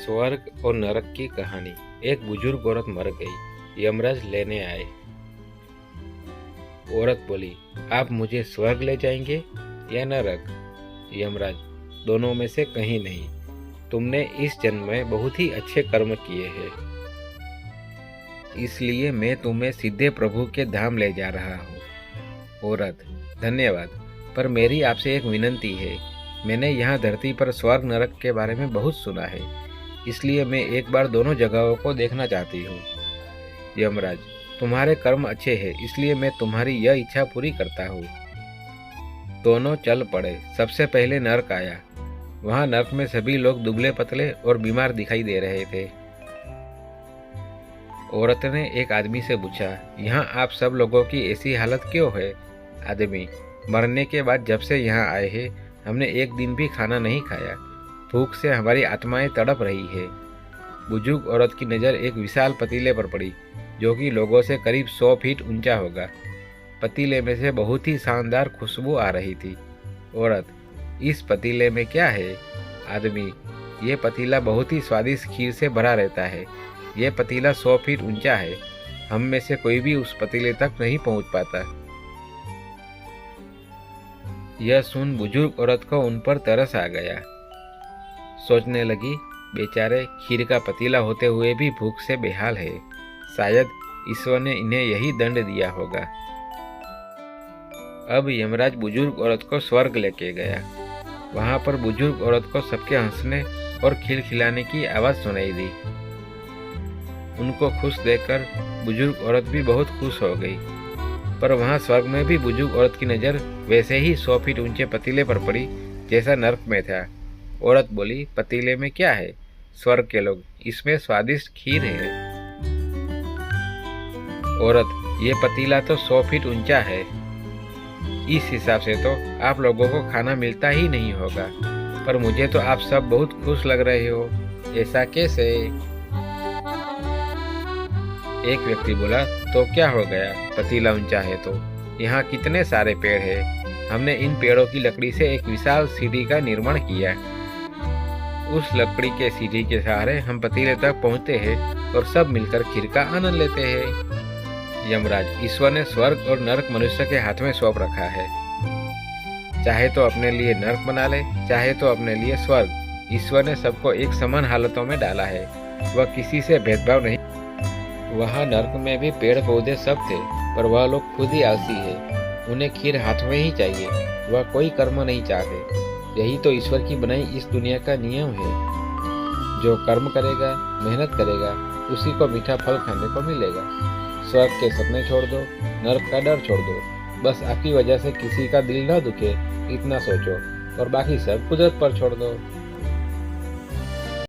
स्वर्ग और नरक की कहानी। एक बुजुर्ग औरत मर गई। यमराज लेने आए। औरत बोली, आप मुझे स्वर्ग ले जाएंगे या नरक? यमराज, दोनों में से कहीं नहीं। तुमने इस जन्म में बहुत ही अच्छे कर्म किए हैं, इसलिए मैं तुम्हें सीधे प्रभु के धाम ले जा रहा हूँ। औरत, धन्यवाद, पर मेरी आपसे एक विनंती है। मैंने यहाँ धरती पर स्वर्ग नरक के बारे में बहुत सुना है, इसलिए मैं एक बार दोनों जगहों को देखना चाहती हूँ। यमराज, तुम्हारे कर्म अच्छे हैं, इसलिए मैं तुम्हारी यह इच्छा पूरी करता हूँ। दोनों चल पड़े। सबसे पहले नरक आया। वहाँ नरक में सभी लोग दुबले पतले और बीमार दिखाई दे रहे थे। औरत ने एक आदमी से पूछा, यहाँ आप सब लोगों की ऐसी हालत क्यों है? आदमी, मरने के बाद जब से यहाँ आए हैं, हमने एक दिन भी खाना नहीं खाया। भूख से हमारी आत्माएं तड़प रही है। बुजुर्ग औरत की नज़र एक विशाल पतीले पर पड़ी, जो कि लोगों से करीब 100 फीट ऊंचा होगा। पतीले में से बहुत ही शानदार खुशबू आ रही थी। औरत, इस पतीले में क्या है? आदमी, ये पतीला बहुत ही स्वादिष्ट खीर से भरा रहता है। ये पतीला 100 फीट ऊंचा है। हम में से कोई भी उस पतीले तक नहीं पहुंच पाता। यह सुन बुजुर्ग औरत को उन पर तरस आ गया। सोचने लगी, बेचारे खीर का पतीला होते हुए भी भूख से बेहाल है। शायद ईश्वर ने इन्हें यही दंड दिया होगा। अब यमराज बुजुर्ग औरत को स्वर्ग लेके गया। वहां पर बुजुर्ग औरत को सबके हंसने और खिलखिलाने की आवाज सुनाई दी। उनको खुश देखकर बुजुर्ग औरत भी बहुत खुश हो गई। पर वहां स्वर्ग में भी बुजुर्ग औरत की नज़र वैसे ही 100 फीट ऊंचे पतीले पर पड़ी जैसा नरक में था। औरत बोली, पतीले में क्या है? स्वर्ग के लोग, इसमें स्वादिष्ट खीर है। औरत, ये पतीला तो 100 फीट ऊंचा है। इस हिसाब से तो आप लोगों को खाना मिलता ही नहीं होगा। पर मुझे तो आप सब बहुत खुश लग रहे हो, ऐसा कैसे? एक व्यक्ति बोला, तो क्या हो गया? पतीला ऊंचा है तो यहाँ कितने सारे पेड़ हैं। हमने इन पेड़ों की लकड़ी से एक विशाल सीढ़ी का निर्माण किया। उस लकड़ी के सीढ़ी के सहारे हम पतीले तक पहुँचते हैं और सब मिलकर खीर का आनंद लेते हैं। यमराज, ईश्वर ने स्वर्ग और नरक मनुष्य के हाथ में सौंप रखा है। चाहे तो अपने लिए नरक बना ले, चाहे तो अपने लिए स्वर्ग। ईश्वर ने सबको एक समान हालतों में डाला है। वह किसी से भेदभाव नहीं। वहाँ नरक में भी पेड़ पौधे सब थे, पर वह लोग खुद ही आलसी है। उन्हें खीर हाथ में ही चाहिए। वह कोई कर्म नहीं चाहते। यही तो ईश्वर की बनाई इस दुनिया का नियम है। जो कर्म करेगा, मेहनत करेगा, उसी को मीठा फल खाने को मिलेगा। स्वर्ग के सपने छोड़ दो, नरक का डर छोड़ दो। बस आपकी वजह से किसी का दिल न दुखे, इतना सोचो, और बाकी सब कुदरत पर छोड़ दो।